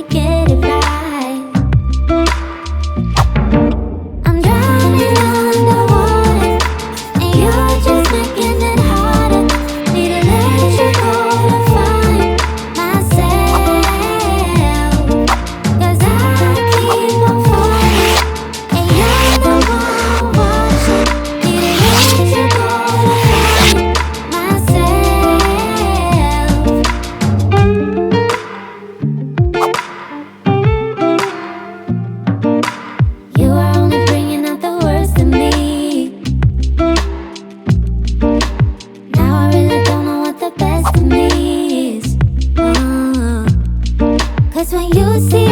finally get it right. I'm drowning underwater, and you're just making it harder. Need to let you go to find myself, 'cause I keep on falling, and you're the one watching. Need to let you go to find myself. You are only bringing out the worst in me. Now I really don't know what the best of me is. 'Cause when you see